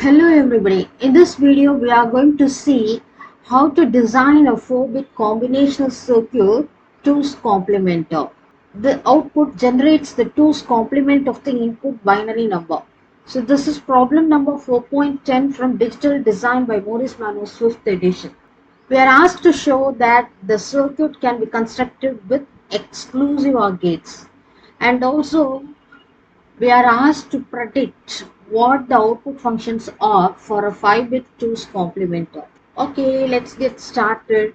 Hello everybody. In this video we are going to see how to design a 4-bit combinational circuit 2's complementer. The output generates the 2's complement of the input binary number. So this is problem number 4.10 from Digital Design by Moris Mano's 5th edition. We are asked to show that the circuit can be constructed with exclusive OR gates, and also we are asked to predict what the output functions are for a 5-bit 2's complementer. Okay, let's get started.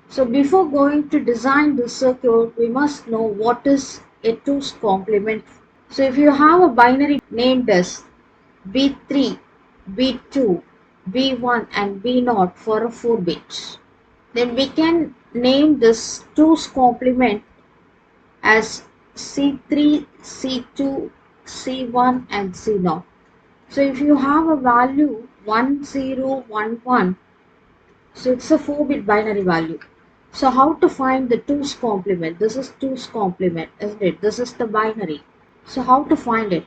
So before going to design the circuit, we must know what is a 2's complement. So if you have a binary named as B3, B2, B1 and B0 for a 4 bit, then we can name this 2's complement as C3, C2, C1 and C0. So if you have a value 1011, so it's a 4-bit binary value. So how to find the 2's complement? This is 2's complement, isn't it? This is the binary. So how to find it?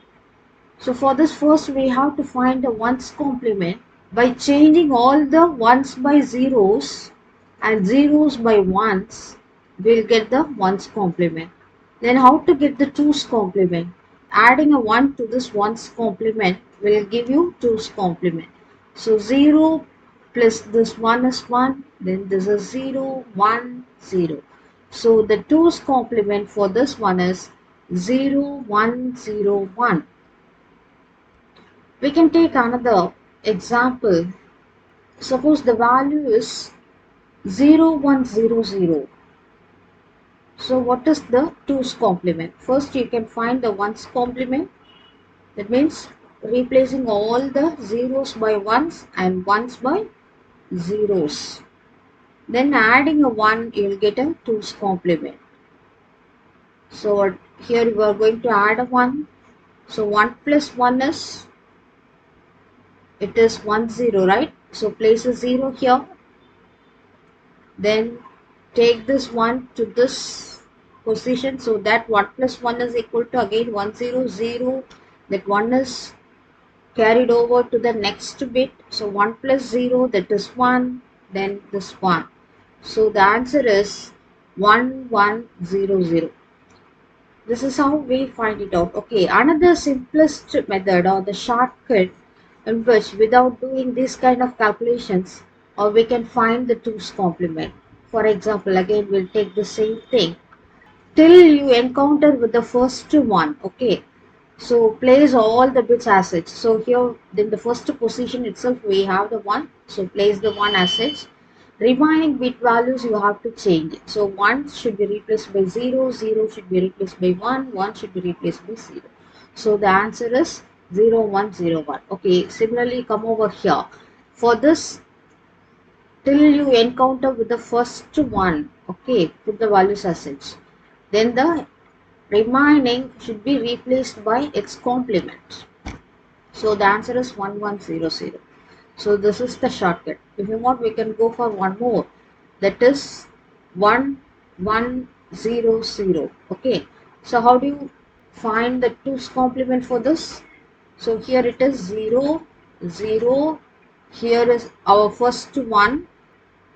So for this, first we have to find the 1's complement by changing all the 1's by zeros and zeros by 1's. We'll get the 1's complement. Then how to get the 2's complement? Adding a 1 to this 1's complement will give you 2's complement. So 0 plus this 1 is 1, then this is 0, 1, 0. So the 2's complement for this one is 0, 1, 0, 1. We can take another example. Suppose the value is 0100. So what is the 2's complement? First you can find the 1's complement. That means replacing all the zeros by 1's and 1's by zeros. Then adding a 1, you will get a 2's complement. So here we are going to add a 1. So 1 plus 1 is, it is 1 0, right? So place a 0 here. Then take this 1 to this position, so that 1 plus 1 is equal to again 1 0 0. That 1 is carried over to the next bit. So 1 plus 0, that is 1, then this 1. So the answer is 1 1 0 0. This is how we find it out. Okay, another simplest method or the shortcut in which without doing this kind of calculations, or we can find the 2's complement. For example, again we'll take the same thing till you encounter with the first one. Okay, so place all the bits as such. So here in the first position itself we have the 1, so place the 1 as such. Remaining bit values you have to change it. So 1 should be replaced by 0, 0 should be replaced by 1, 1 should be replaced by 0. So the answer is 0 1 0 1. Okay, similarly come over here. For this, till you encounter with the first one, okay, put the values as such. Then the remaining should be replaced by its complement. So the answer is 1 1 0 0. So this is the shortcut. If you want, we can go for one more. That is 1 1 0 0. Okay. So how do you find the 2's complement for this? So here it is 0 0. Here is our first one.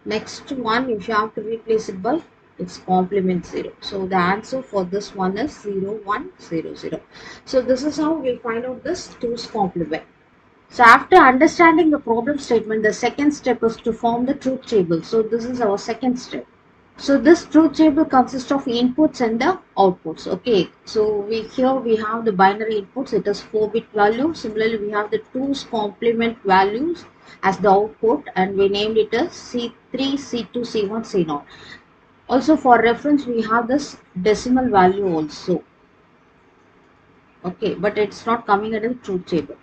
Next one you have to replace it by its complement 0. So the answer for this one is 0 1 0 0. So this is how we find out this 2's complement. So after understanding the problem statement, the second step is to form the truth table. So this is our second step. So this truth table consists of inputs and the outputs. Okay, so here we have the binary inputs. It is 4-bit value. Similarly, we have the 2's complement values as the output, and we named it as C3, C2, C1, C0. Also for reference, we have this decimal value also. Okay, but it's not coming at the truth table.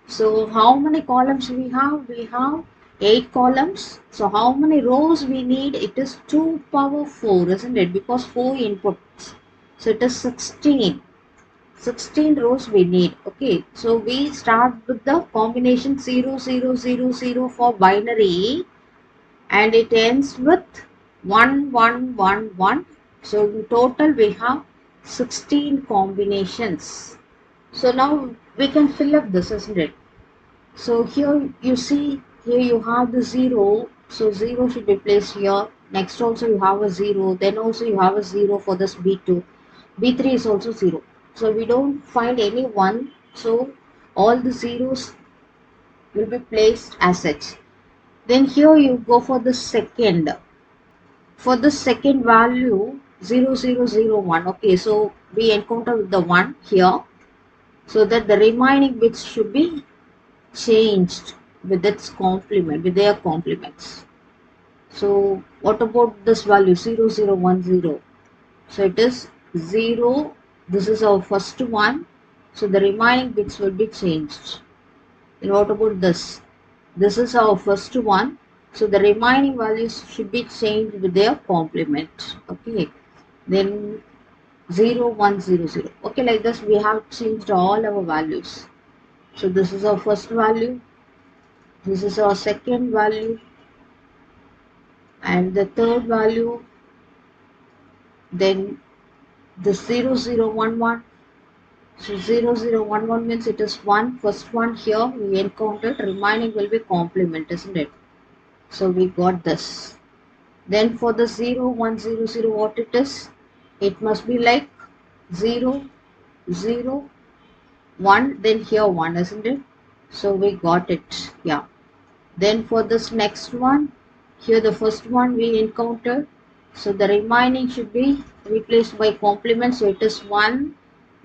So how many columns we have? We have 8 columns. So how many rows we need? It is 2 power 4, isn't it? Because 4 inputs. So it is 16. 16 rows we need. Okay, so we start with the combination 0 0 0 0 for binary, and it ends with 1 1 1 1. So in total we have 16 combinations. So now we can fill up this, isn't it? So here you see, here you have the 0, so 0 should be placed here. Next also you have a 0, then also you have a 0 for this B2. B3 is also 0. So we don't find any 1, so all the zeros will be placed as such. Then here you go for the second. For the second value 0001. Okay, so we encounter with the 1 here, so that the remaining bits should be changed with its complement, with their complements. So what about this value 0010? So it is 0. This is our first one. So the remaining bits will be changed. Then what about this? This is our first one. So the remaining values should be changed with their complement. Okay. Then 0100. Okay, like this we have changed all our values. So this is our first value. This is our second value. And the third value. Then the 0011. So 0011 means it is one. First one here we encountered. Remaining will be complement, isn't it? So we got this. Then for the 0100, what it is? It must be like 0, 0, 1, then here 1, isn't it? So we got it. Yeah. Then for this next one, here the first one we encountered. So the remaining should be replaced by complement. So it is 1,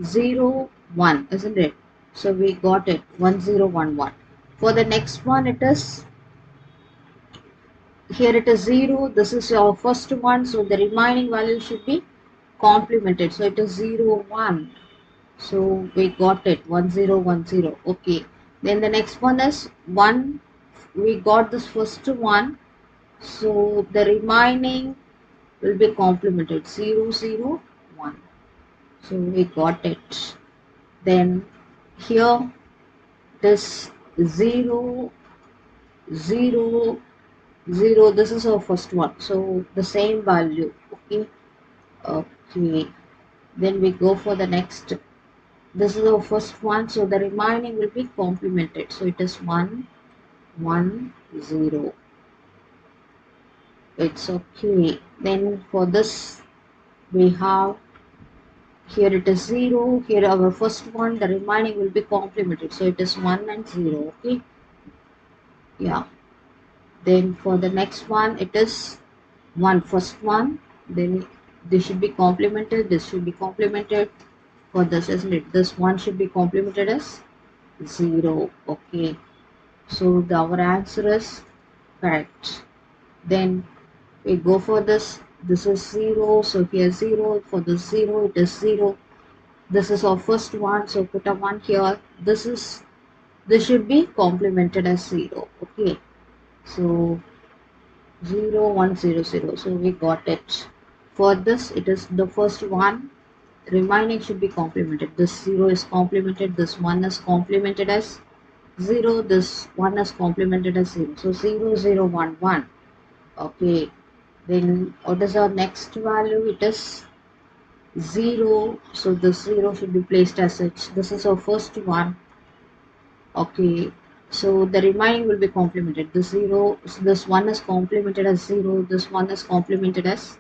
0, 1, isn't it? So we got it 1011. For the next one, it is here it is 0. This is our first one. So the remaining value should be complemented. So it is 0, 1. So we got it 1010. Okay. Then the next one is 1. We got this first one. So the remaining will be complemented 0, 0, 1. So we got it. Then here this 0, 0, 0. This is our first one. So the same value. Okay. Okay. Then we go for the next. This is our first one. So the remaining will be complemented. So it is 1, 1, 0. It's okay. Then for this we have here it is 0. Here our first one. The remaining will be complemented. So it is 1 and 0. Okay. Yeah. Then for the next one it is 1 first one. Then this should be complemented. This should be complemented. For this, isn't it? This one should be complemented as 0. Okay. So our answer is correct. Then we go for this. This is 0. So here 0. For the 0, it is 0. This is our first one. So put a 1 here. This should be complemented as 0. Okay. So 0, 1, 0, 0. So we got it. For this, it is the first one. Remaining should be complemented. This 0 is complemented. This 1 is complemented as 0. This 1 is complemented as 0. So 0, 0, 1, 1. Okay. Then what is our next value? It is 0. So this 0 should be placed as such. This is our first one. Okay. So the remaining will be complemented. This 0, so this 1 is complemented as 0. This 1 is complemented as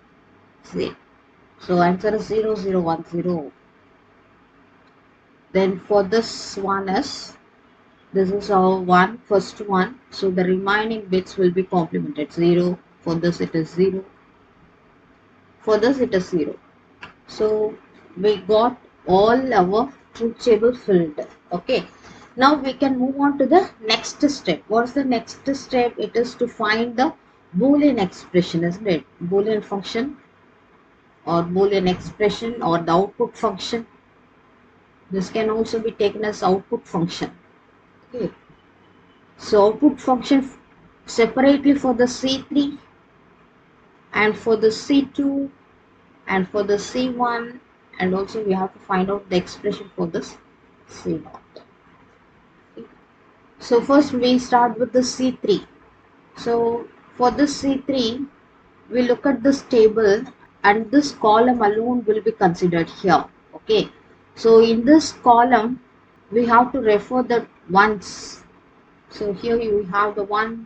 0. So answer is 0, 0, 1, 0. Then for this one is, this is our first one. So the remaining bits will be complemented. 0. For this it is 0. For this it is 0. So we got all our truth table filled. Okay. Now we can move on to the next step. What is the next step? It is to find the Boolean expression, isn't it? Boolean function or Boolean expression or the output function. This can also be taken as output function. Okay. So output function separately for the C3 and for the C2 and for the C1, and also we have to find out the expression for this C0. Okay. So first we start with the C3. So for this C3, we look at this table and this column alone will be considered here. Okay. So in this column, we have to refer the ones. So here you have the 1,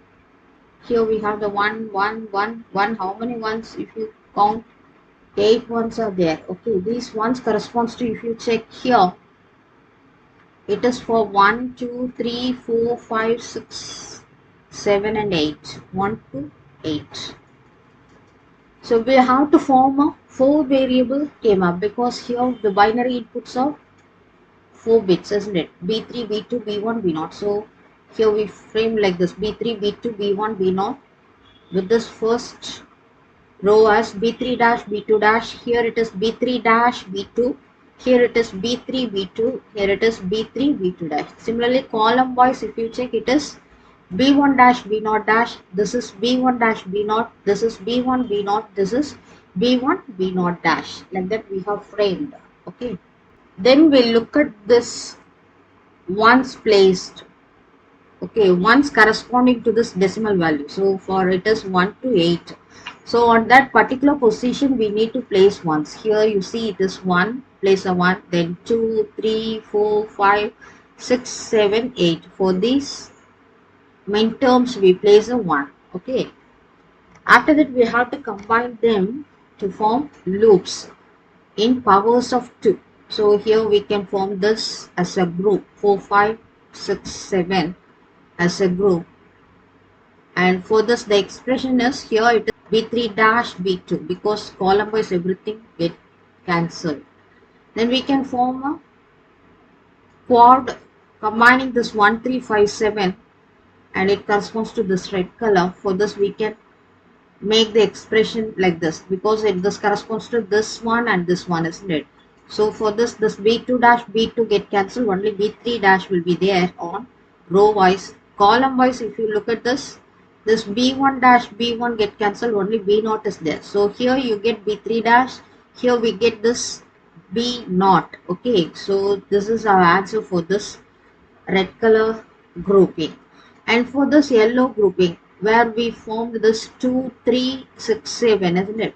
here we have the 1, 1, 1, 1. How many ones? If you count, 8 ones are there. Okay, these ones corresponds to, if you check here, it is for 1, 2, 3, 4, 5, 6, 7 and 8. 1 to 8. So we have to form a 4 variable came up, because here the binary inputs are 4 bits, isn't it? B3, B2, B1, B0. So here we frame like this: B3, B2, B1, B0. With this first row as B3 dash, B2 dash. Here it is B3 dash, B2. Here it is B3, B2. Here it is B3, B2 dash. Similarly, column wise, if you check, it is B1 dash, B0 dash. This is B1 dash, B0. This is B1, B0. This is B1, B0 dash. Like that we have framed. Okay. Then we'll look at this ones placed. Okay, ones corresponding to this decimal value. So for it is 1 to 8. So on that particular position we need to place ones. Here you see it is 1, place a 1, then 2, 3, 4, 5, 6, 7, 8. For these main terms we place a 1. Okay. After that we have to combine them to form loops in powers of 2. So here we can form this as a group 4, 5, 6, 7 as a group, and for this the expression is, here it is B3 dash B2, because column wise everything get cancelled. Then we can form a quad combining this 1, 3, 5, 7, and it corresponds to this red color. For this we can make the expression like this, because this corresponds to this one and this one, isn't it? So for this B2 dash B2 get cancelled, only B3 dash will be there on row wise. Column wise, if you look at this B1 dash B1 get cancelled, only B0 is there. So here you get B3 dash, here we get this B0. Okay, so this is our answer for this red color grouping. And for this yellow grouping, where we formed this 2, 3, 6, 7, isn't it?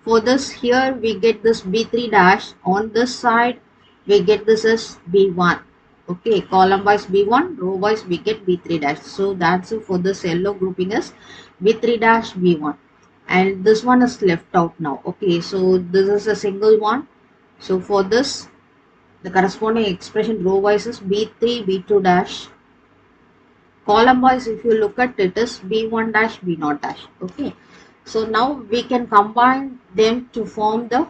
For this, here we get this B3 dash, on this side we get this as B1. Okay, column wise B1, row wise we get B3 dash. So the answer for this yellow grouping is B3 dash B1. And this one is left out now. Okay, so this is a single one. So for this, the corresponding expression row wise is B3, B2 dash. Column wise, if you look at it, is B1 dash, B0 dash. Okay. So now we can combine them to form the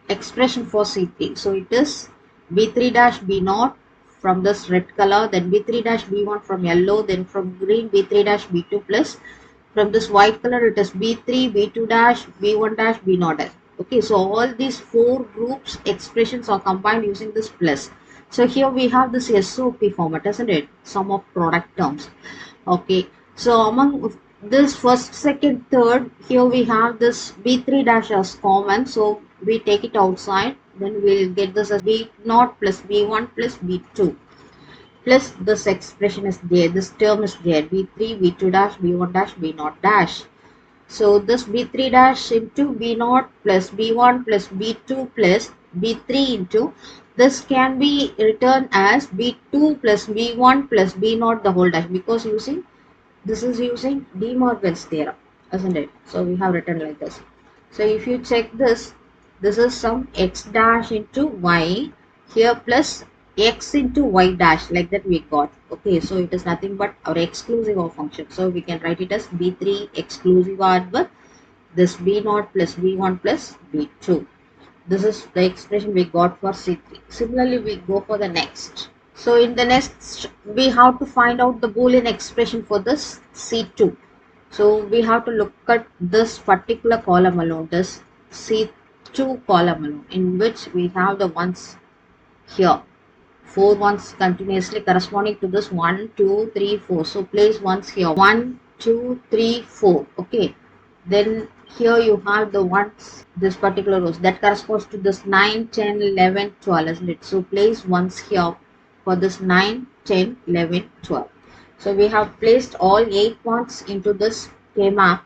expression for C3. So it is B3 dash B0 from this red color, then B3 dash B1 from yellow, then from green B3 dash B2 plus. From this white color it is B3, B2 dash, B1 dash, B0 dash. Okay, so all these 4 groups expressions are combined using this plus. So here we have this SOP format, isn't it? Sum of product terms. Okay, so among this first, second, third, here we have this B3 dash as common. So we take it outside, then we'll get this as B0 plus B1 plus B2. Plus this expression is there, this term is there, B3, B2 dash, B1 dash, B0 dash. So this B3 dash into B0 plus B1 plus B2 plus B3 into, this can be written as B2 plus B1 plus B0 the whole dash, because using, this is using De Morgan's theorem, isn't it? So we have written like this. So if you check this is some x dash into y here plus x into y dash, like that we got. Okay, so it is nothing but our exclusive of function. So we can write it as B3 exclusive adverb, this B0 plus B1 plus B2. This is the expression we got for C3. Similarly, we go for the next. So in the next, we have to find out the Boolean expression for this C2. So we have to look at this particular column alone, this C2 column alone, in which we have the ones here. 4 ones continuously corresponding to this 1, 2, 3, 4. So place ones here. 1, 2, 3, 4. Okay. Then here you have the ones, this particular rows that corresponds to this 9, 10, 11, 12, isn't it? So place ones here for this 9, 10, 11, 12. So we have placed all 8 ones into this K-map,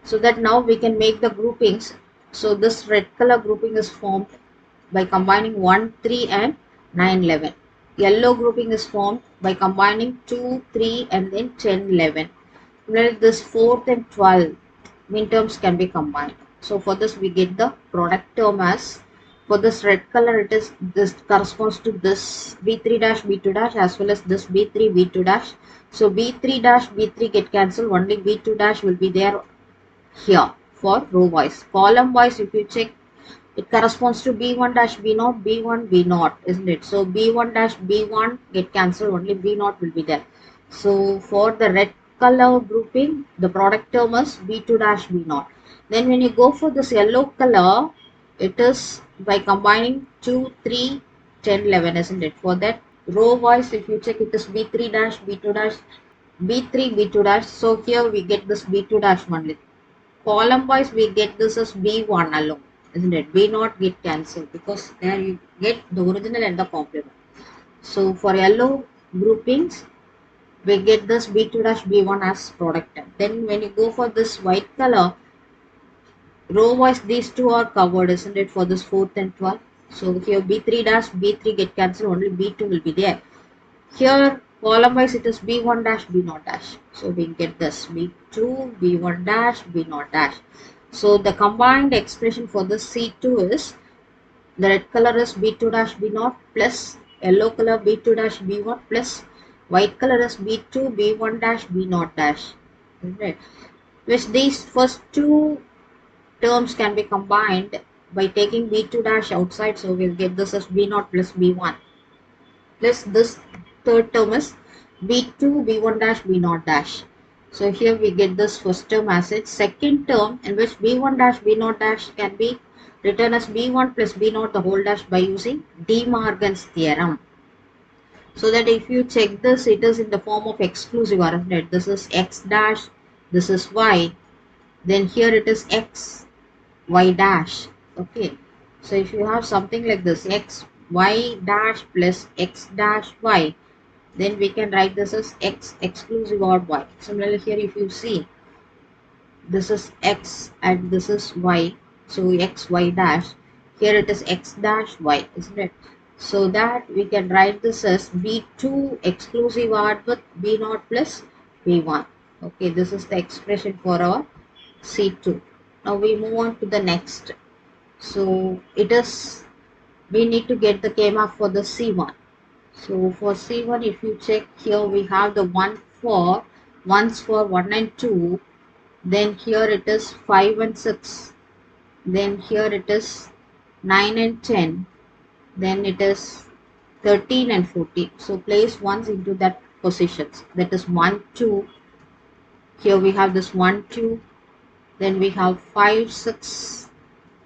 so that now we can make the groupings. So this red color grouping is formed by combining 1, 3 and 9, 11. yellow grouping is formed by combining 2, 3 and then 10, 11. Well, this 4th and 12 midterms can be combined. So for this we get the product term as, for this red color it is, this corresponds to this B3 dash B2 dash as well as this B3 B2 dash. So B3 dash B3 get cancelled, only B2 dash will be there here for row wise. Column wise if you check, it corresponds to B1 dash B0, B1 B0, isn't it? So B1 dash B1 get cancelled, only B0 will be there. So for the red color grouping, the product term is B2 dash B0. Then when you go for this yellow color, it is by combining 2, 3, 10, 11, isn't it? For that row wise, if you check, it is B3 dash B2 dash B3 B2 dash. So here we get this B2 dash only. Column wise we get this as B1 alone, isn't it? B0 get cancelled because there you get the original and the complement. So for yellow groupings we get this B2 dash B1 as product term. Then when you go for this white color, row wise these two are covered, isn't it, for this 4th and 12th. So here B3 dash B3 get cancelled, only B2 will be there. Here column wise it is B1 dash B0 dash. So we get this B2 B1 dash B0 dash. So the combined expression for this C2 is, the red color is B2 dash B0 plus yellow color B2 dash B1 plus white color is B2 B1 dash B0 dash. Right. Which these first two terms can be combined by taking B2 dash outside. So we'll get this as B0 plus B1. Plus this third term is B2 B1 dash B0 dash. So here we get this first term as its second term, in which B1 dash B0 dash can be written as B1 plus B0 the whole dash by using De Morgan's theorem. So that if you check this, it is in the form of exclusive arithmetic. This is X dash, this is Y, then here it is X Y dash. Okay, so if you have something like this, X Y dash plus X dash Y, then we can write this as X exclusive or Y. Similarly here if you see, this is X and this is Y, so X Y dash, here it is X dash Y, isn't it? So that we can write this as B2 exclusive OR with B0 plus B1. Okay, this is the expression for our C2. Now we move on to the next. So it is, we need to get the KMAP for the C1. So for C1, if you check here, we have the ones for 1 and 2. Then here it is 5 and 6. Then here it is 9 and 10. Then it is 13 and 14. So place ones into that positions. That is 1, 2. Here we have this 1, 2. Then we have 5, 6.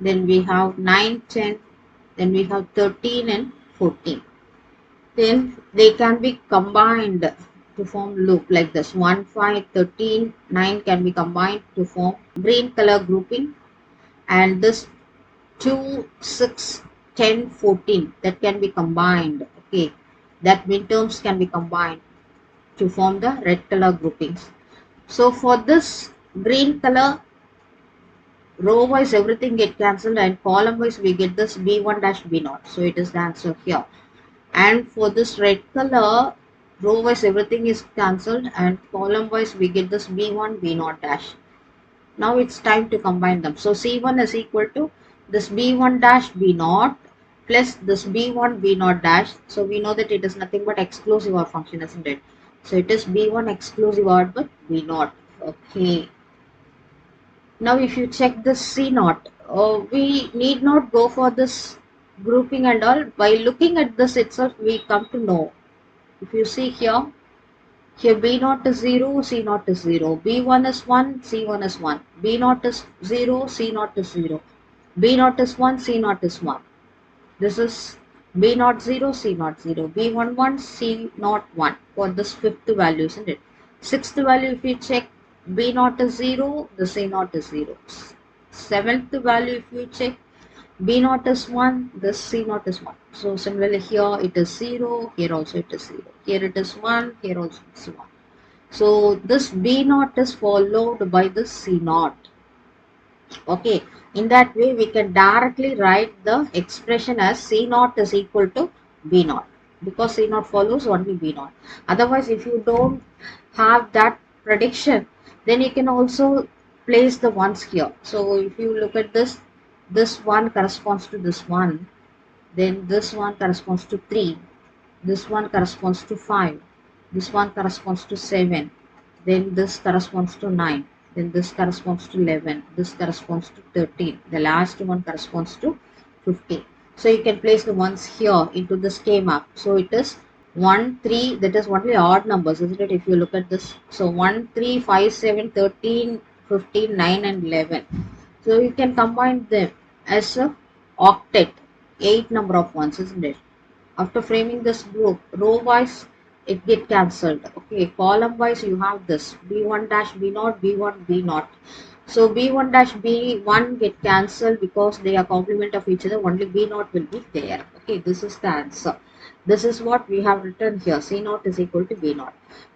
Then we have 9, 10. Then we have 13 and 14. Then they can be combined to form loop like this. 1, 5, 13, 9 can be combined to form green color grouping. And this 2, 6, 10, 14 that can be combined. Okay, that midterms can be combined to form the red color groupings. So for this green color, row wise everything get cancelled and column wise we get this B1 dash B0. So it is the answer here. And for this red color, row wise everything is cancelled and column wise we get this B1 B0 dash. Now it's time to combine them. So C1 is equal to this B1 dash B0 plus this B1 B0 dash. So we know that it is nothing but exclusive OR function, isn't it? So it is B1 exclusive OR with B0. Okay. Now if you check this C0, we need not go for this grouping and all. By looking at this itself we come to know. If you see here B0 is 0, C0 is 0, B1 is 1, C1 is 1, B0 is 0, C0 is 0, B0 is 1, C0 is 1. This is B0 0, C0 0, B1 1, C0 1 for this fifth value, isn't it? Sixth value if you check, B0 is 0, the C0 is 0. Seventh value if you check, B0 is 1, this C0 is 1. So similarly here it is 0, here also it is 0. Here it is 1, here also it is 1. So this B0 is followed by the C0. Okay, in that way we can directly write the expression as C0 is equal to B0. because C naught follows only B naught. Otherwise, if you don't have that prediction, then you can also place the ones here. So if you look at this one corresponds to this one, then this one corresponds to 3, this one corresponds to 5, this one corresponds to 7, then this corresponds to 9, then this corresponds to 11, this corresponds to 13, the last one corresponds to 15. So you can place the ones here into the schema. So it is 1, 3, that is only odd numbers, isn't it? If you look at this, so 1, 3, 5, 7, 13, 15, 9 and 11. So you can combine them as a octet, 8 number of ones, isn't it? After framing this group, row wise it get cancelled. Okay, column wise you have this B1 dash B0, B1, B0. So B1 dash B1 get cancelled because they are complement of each other. Only B0 will be there. Okay, this is the answer. This is what we have written here. C0 is equal to B0.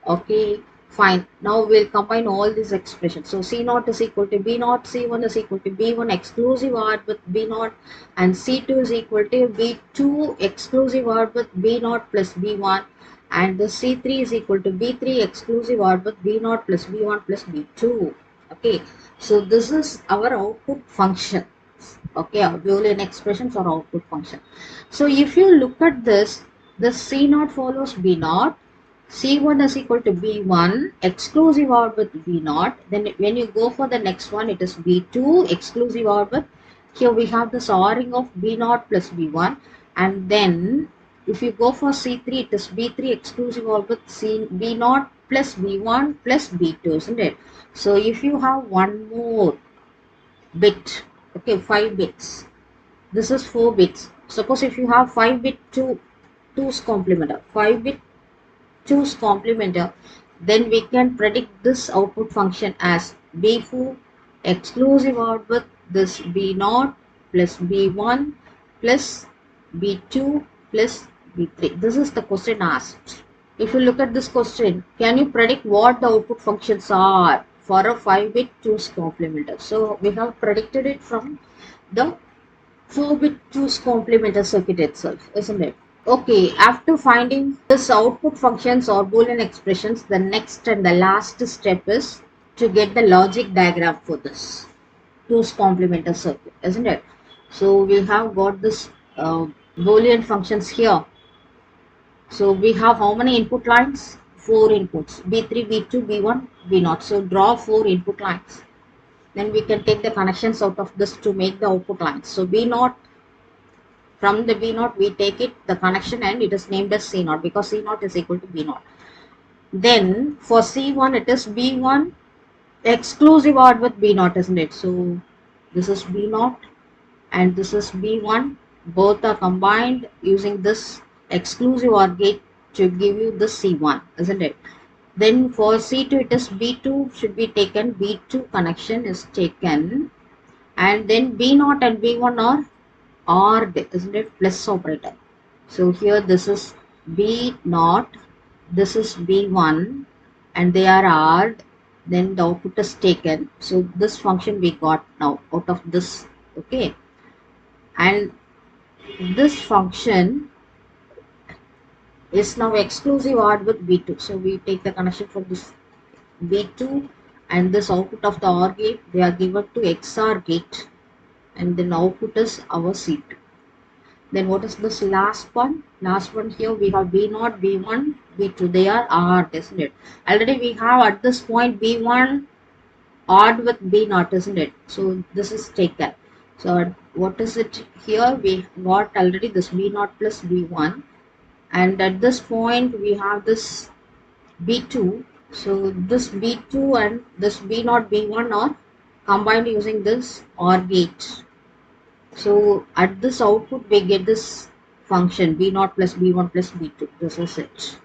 Okay, fine. Now we'll combine all these expressions. So C0 is equal to B0, C1 is equal to B1 exclusive OR with B0, and C2 is equal to B2 exclusive OR with B0 plus B1, and the C3 is equal to B3 exclusive OR with B0 plus B1 plus B2. Okay, so this is our output function. Okay, our Boolean expressions or output function. So if you look at this, the C0 follows B0, C1 is equal to B1 exclusive OR with B0. Then when you go for the next one, it is B2 exclusive OR with, here we have this ORing of B0 plus B1, and then if you go for C3, it is B3 exclusive OR with B0 plus B1 plus B2, isn't it? So if you have one more bit, okay, 5 bits, this is 4 bits. Suppose if you have 5 bit 2's complementer, 5 bit 2's complementer, then we can predict this output function as B4 exclusive OR with this B0 plus B1 plus B2 plus B3. This is the question asked. If you look at this question, can you predict what the output functions are for a 5-bit 2's complementer? So we have predicted it from the 4-bit 2's complementer circuit itself, isn't it? Okay, after finding this output functions or Boolean expressions, the next and the last step is to get the logic diagram for this 2's complementer circuit, isn't it? So we have got this Boolean functions here. So we have how many input lines? 4 inputs, B3, B2, B1, B0. So draw 4 input lines. Then we can take the connections out of this to make the output lines. So B0, from the B0 we take it, the connection, and it is named as C0 because C0 is equal to B0. Then for C1 it is B1 exclusive OR with B0, isn't it? So this is B0 and this is B1. Both are combined using this exclusive OR gate to give you the C1, isn't it? Then for C2 it is B2 should be taken, B2 connection is taken, and then B0 and B1 are ORed, isn't it? Plus operator. So here this is B0, this is B1, and they are ORed. Then the output is taken. So this function we got now out of this. Okay, and this function is now exclusive OR with B2. So we take the connection from this B2 and this output of the OR gate, they are given to XOR gate, and then output is our C2. Then what is this last one? Last one here we have B0, B1, B2. They are ORed, isn't it? Already we have at this point B1 ORed with B0, isn't it? So this is taken. So what is it here? We got already this B0 plus B1, and at this point we have this B2. So this B2 and this B0, B1 are combined using this OR gate. So at this output we get this function B0 plus B1 plus B2. This is it.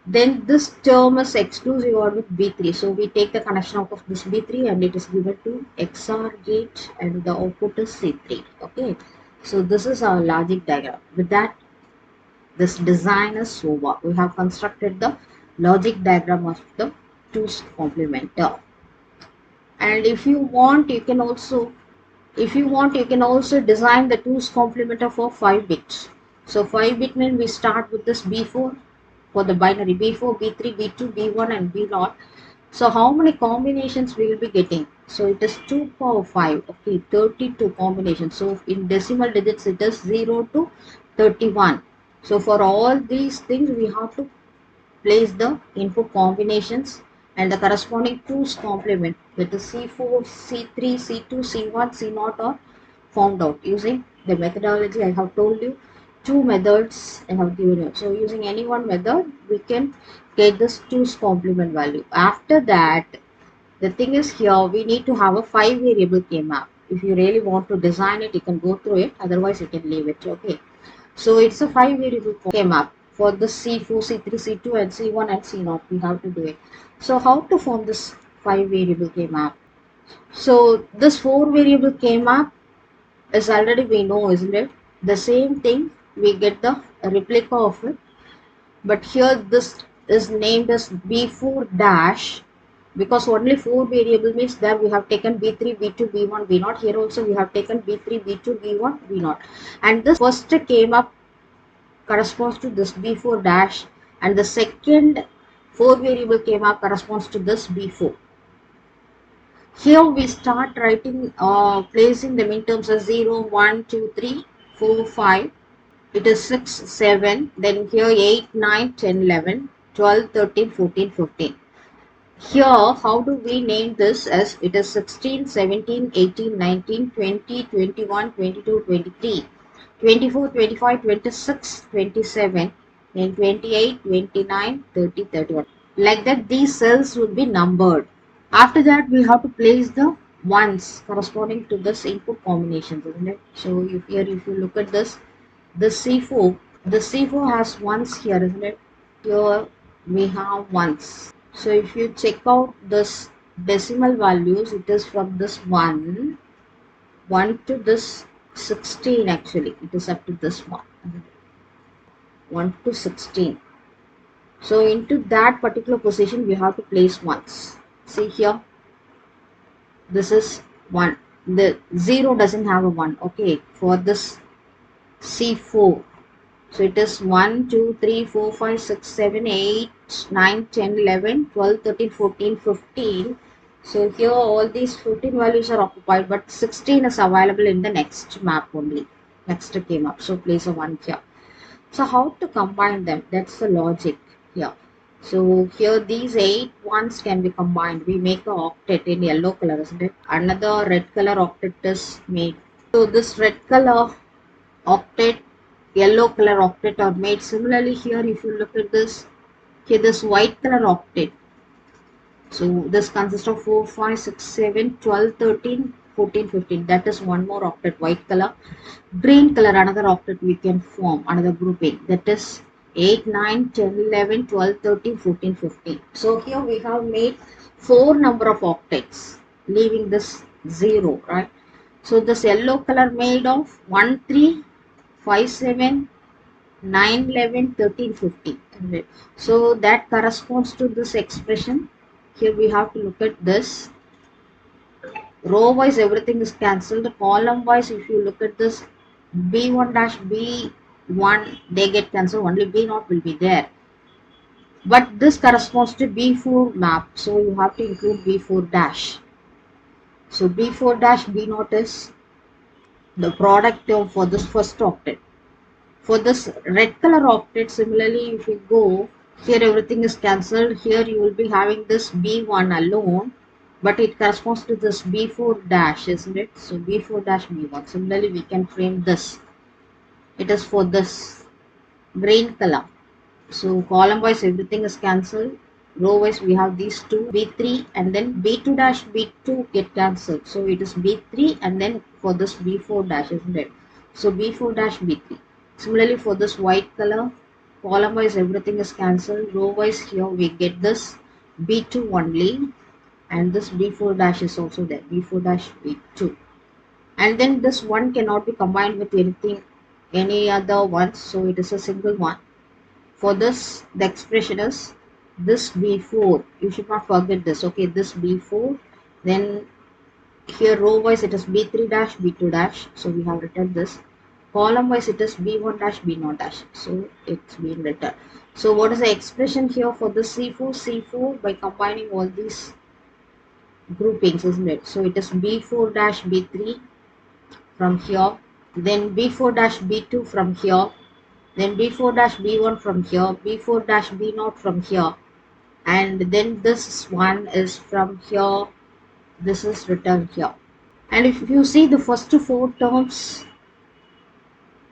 Then this term is exclusive OR with B3. So we take the connection out of this B3 and it is given to XOR gate, and the output is C3. Okay. So this is our logic diagram. With that, this design is over. We have constructed the logic diagram of the 2's complementer. And if you want, you can also design the 2's complementer for 5 bits. So 5 bit means we start with this B4 for the binary B4, B3, B2, B1 and B0. So how many combinations we will be getting? So it is 2 power 5, okay, 32 combinations. So in decimal digits it is 0 to 31. So for all these things we have to place the input combinations and the corresponding 2's complement, that is C4, C3, C2, C1, C0 are found out using the methodology I have told you. Two methods I have given you. So using any one method, we can get this 2's complement value. After that, the thing is here, we need to have a 5 variable K-map. If you really want to design it, you can go through it. Otherwise, you can leave it. Okay. So it's a 5 variable K-map for the C4, C3, C2 and C1 and C0. We have to do it. So how to form this 5 variable K-map? So this 4 variable K-map is already we know, isn't it? The same thing, we get the replica of it. But here this is named as B4 dash because only 4 variable means that we have taken B3, B2, B1, B0. Here also we have taken B3, B2, B1, B0. And this first came up corresponds to this B4 dash and the second 4 variable came up corresponds to this B4. Here we start writing, placing them in terms of 0, 1, 2, 3, 4, 5. It is 6, 7. Then here 8, 9, 10, 11, 12, 13, 14, 15. Here, how do we name this as it is 16, 17, 18, 19, 20, 21, 22, 23, 24, 25, 26, 27, then 28, 29, 30, 31. Like that, these cells would be numbered. After that, we have to place the ones corresponding to this input combinations, isn't it? So if you look at this, the C4, the C4 has ones here, isn't it? Here we have ones. So if you check out this decimal values, it is from this 1 to this 16 actually. It is up to this 1 to 16. So into that particular position, we have to place ones. See here, this is 1. The 0 doesn't have a 1. Okay, for this C4. So it is 1, 2, 3, 4, 5, 6, 7, 8, 9, 10, 11, 12, 13, 14, 15. So here all these 15 values are occupied, but 16 is available in the next map only. Next came up. So place a 1 here. So how to combine them? That's the logic here. So here these 8 ones can be combined. We make a octet in yellow color, isn't it? Another red color octet is made. So this red color octet, yellow color octet are made. Similarly here, if you look at this, here this white color octet. So this consists of 4, 5, 6, 7, 12, 13, 14, 15. That is one more octet, white color. Green color, another octet we can form, another grouping. That is 8, 9, 10, 11, 12, 13, 14, 15. So here we have made 4 number of octets, leaving this 0, right? So this yellow color made of 1, 3, 5, 7, 9, 11, 13, 15. So that corresponds to this expression. Here we have to look at this. Row wise everything is cancelled. Column wise, if you look at this, B1 dash B1, they get cancelled. Only B0 will be there. But this corresponds to B4 map. So you have to include B4 dash. So B4 dash B0 is the product term for this first octet. For this red color octet, similarly, if you go, here everything is cancelled. Here you will be having this B1 alone, but it corresponds to this B4 dash, isn't it? So B4 dash B1. Similarly, we can frame this. It is for this green color. So column wise everything is cancelled. Row wise we have these two, B3 and then B2 dash B2 get cancelled. So it is B3 and then for this B4 dash, isn't it? So B4 dash B3. Similarly for this white color, column wise everything is cancelled. Row wise here we get this B2 only and this B4 dash is also there. B4 dash B2. And then this one cannot be combined with anything, any other ones. So it is a single one. For this, the expression is this B4. You should not forget this. Okay, this B4. Then here row wise it is B3 dash B2 dash. So we have written this. column wise it is b1 dash b0 dash, so it's been written. So what is the expression here for the c4 by combining all these groupings, isn't it? So it is b4 dash b3 from here, then b4 dash b2 from here, then b4 dash b1 from here, b4 dash b0 from here, and then this one is from here, this is written here. And if you see the first four terms,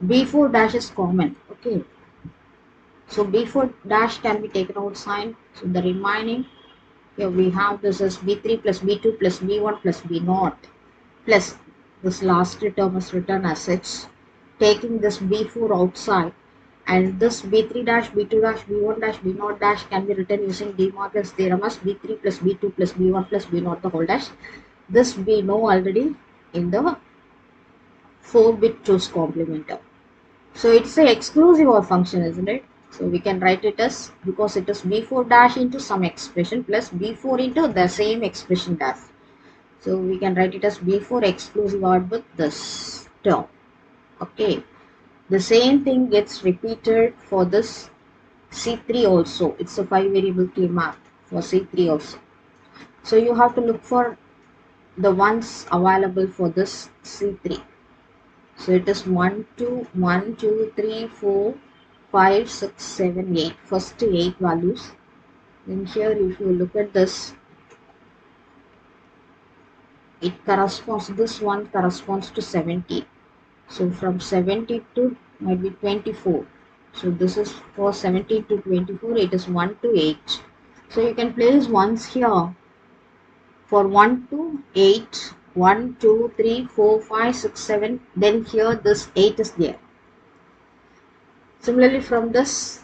b4 dash is common. Okay, so b4 dash can be taken outside, so the remaining here we have this is b3 plus b2 plus b1 plus b0 plus this last term is written as such, taking this b4 outside, and this b3 dash b2 dash b1 dash b0 dash can be written using De Morgan's theorem as b3 plus b2 plus b1 plus b0 the whole dash. This we know already in the 4-bit 2's complementer. So it's a exclusive OR function, isn't it? So we can write it as, because it is b4 dash into some expression plus b4 into the same expression dash. So we can write it as b4 exclusive OR with this term. Okay. The same thing gets repeated for this C3 also. It's a 5-variable key map for C3 also. So you have to look for the ones available for this C3. So it is 1, 2, 1, 2, 3, 4, 5, 6, 7, 8. First 8 values. Then here if you look at this, it corresponds, this one corresponds to 70. So from 70 to might be 24. So this is for 17 to 24, it is 1 to 8. So you can place ones here for 1 to 8, 1, 2, 3, 4, 5, 6, 7. Then here this 8 is there. Similarly from this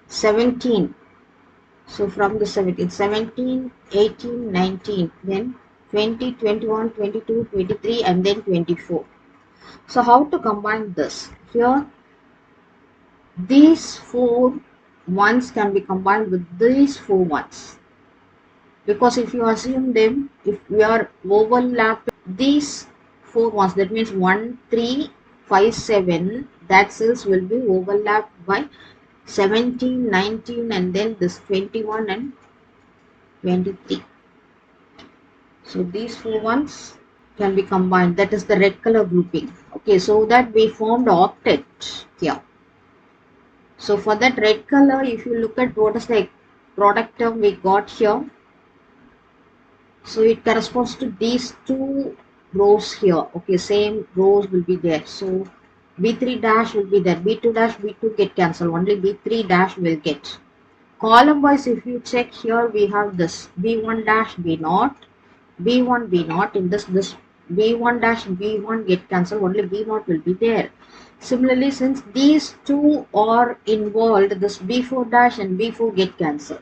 17. So from the 17, 18, 19, then 20, 21, 22, 23 and then 24. So how to combine this? Here these 4 ones can be combined with these 4 ones, because if you assume them, if we are overlapping these 4 ones, that means 1, 3, 5, 7, that cells will be overlapped by 17, 19 and then this 21 and 23. So these 4 ones can be combined, that is the red color grouping. Okay, so that we formed octet here. So for that red color, if you look at what is the product term we got here, so it corresponds to these 2 rows here. Okay, same rows will be there. So b3 dash will be there, b2 dash, b2 get cancelled, only b3 dash will get. Column wise if you check here, we have this b1 dash b0, b1 b0, in this b1 dash b1 get cancelled, only b0 will be there. Similarly, since these 2 are involved, this b4 dash and b4 get cancelled.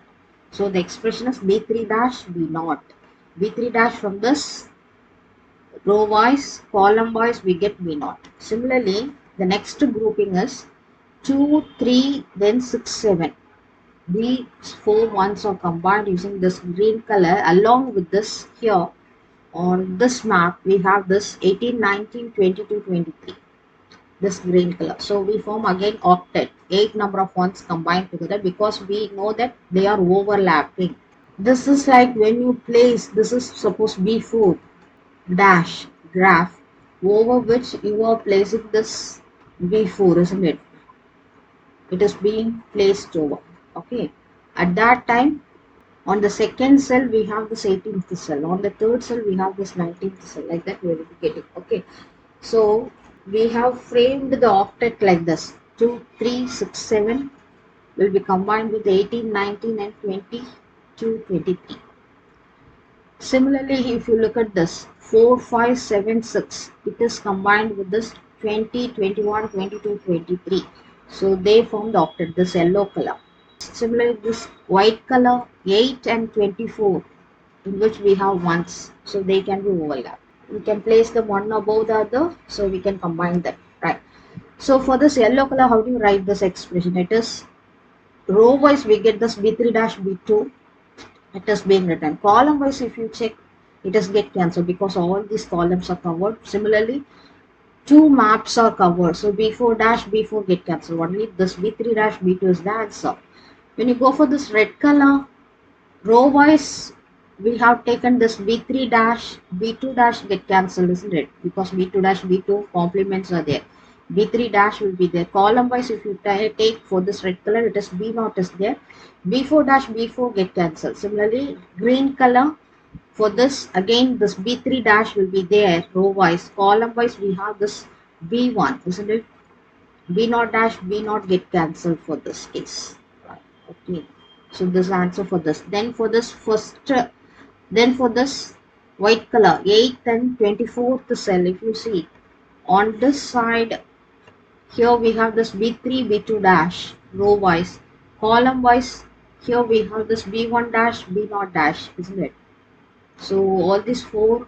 So the expression is b3 dash b0. b3 dash from this row wise, column wise we get b0. Similarly, the next grouping is 2, 3, then 6, 7. These 4 ones are combined using this green color. Along with this here on this map we have this 18, 19, 22, 23. This green color. So we form again octet, 8 number of ones combined together, because we know that they are overlapping. This is like when you place, this is suppose b4 dash graph over which you are placing this b4, isn't it? It is being placed over. Okay, at that time on the second cell we have this 18th cell, on the third cell we have this 19th cell, like that we will be getting. Okay, so we have framed the octet like this. 2, 3, 6, 7 will be combined with 18, 19 and 22, 23. Similarly, if you look at this 4, 5, 7, 6, it is combined with this 20, 21, 22, 23. So they form the octet, this yellow color. Similarly, this white color 8 and 24, in which we have ones, so they can be overlapped. We can place them one above the other, so we can combine them, right? So for this yellow color, how do you write this expression? It is row wise we get this b3 dash b2, it is being written. Column wise if you check, it is get cancelled because all these columns are covered. Similarly, two maps are covered. So B4 dash B4 get cancelled. Only this B3 dash B2 is the answer. When you go for this red color, row wise, we have taken this B3 dash B2 dash get cancelled, isn't it? Because B2 dash B2 complements are there. B3 dash will be there. Column wise, if you take for this red color, it is B0 is there. B4 dash B4 get cancelled. Similarly, green color, for this again this B3 dash will be there row wise. Column wise, we have this B1, isn't it? B0 dash B0 get cancelled for this case. Right. Okay. So this answer for this. Then for this first, then for this white color, 8th and 24th cell, if you see on this side, here we have this B3, B2 dash row wise. Column wise, here we have this B1 dash, B0 dash, isn't it? So all these four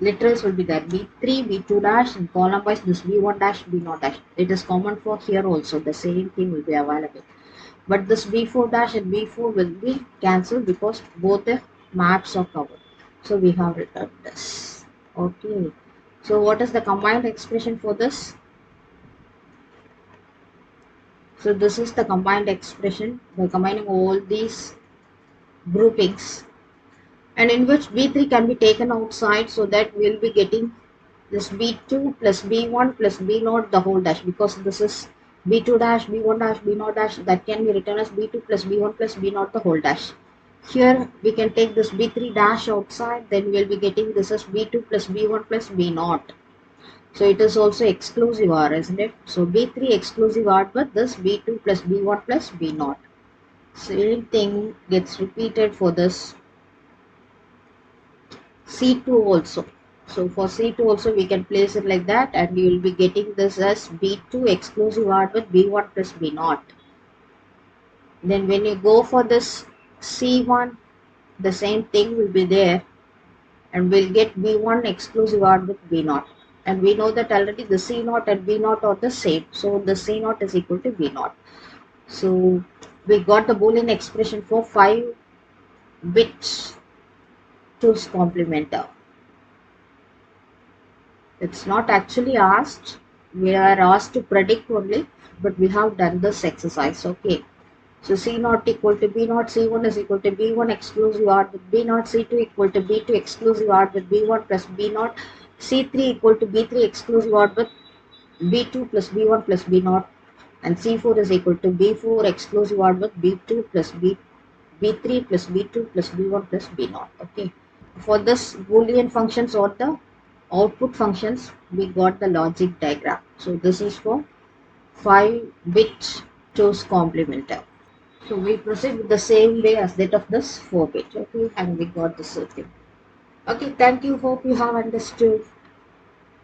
literals will be there. B3, B2 dash, and column wise this B1 dash, B0 dash. It is common for here also. The same thing will be available. But this B4 dash and B4 will be cancelled because both the maps are covered. So we have written this. Okay. So what is the combined expression for this? So this is the combined expression by combining all these groupings, and in which B3 can be taken outside, so that we will be getting this B2 plus B1 plus B0 the whole dash, because this is B2 dash, B1 dash, B0 dash, that can be written as B2 plus B1 plus B0 the whole dash. Here we can take this B3 dash outside, then we will be getting this as B2 plus B1 plus B0. So it is also exclusive OR, isn't it? So B3 exclusive OR, but this B2 plus B1 plus B0. Same thing gets repeated for this C2 also. So for C2 also we can place it like that, and you will be getting this as B2 exclusive OR with B1 plus B0. Then when you go for this C1, the same thing will be there, and we'll get B1 exclusive OR with B0. And we know that already the C0 and B0 are the same. So the C0 is equal to B0. So we got the Boolean expression for 5 bits 2's complementer. It's not actually asked. We are asked to predict only, but we have done this exercise. Okay. So C0 equal to B0, C1 is equal to B1 exclusive OR with B0, C2 equal to B2 exclusive OR with B1 plus B0, C3 equal to B3 exclusive OR with B2 plus B1 plus B0, and C4 is equal to B4 exclusive OR with B2 plus B3 plus B2 plus B1 plus B0. Okay. For this Boolean functions or the output functions, we got the logic diagram. So this is for 5-bit 2's complementer. So we proceed with the same way as that of this 4-bit. Okay, and we got the circuit. Okay, thank you. Hope you have understood.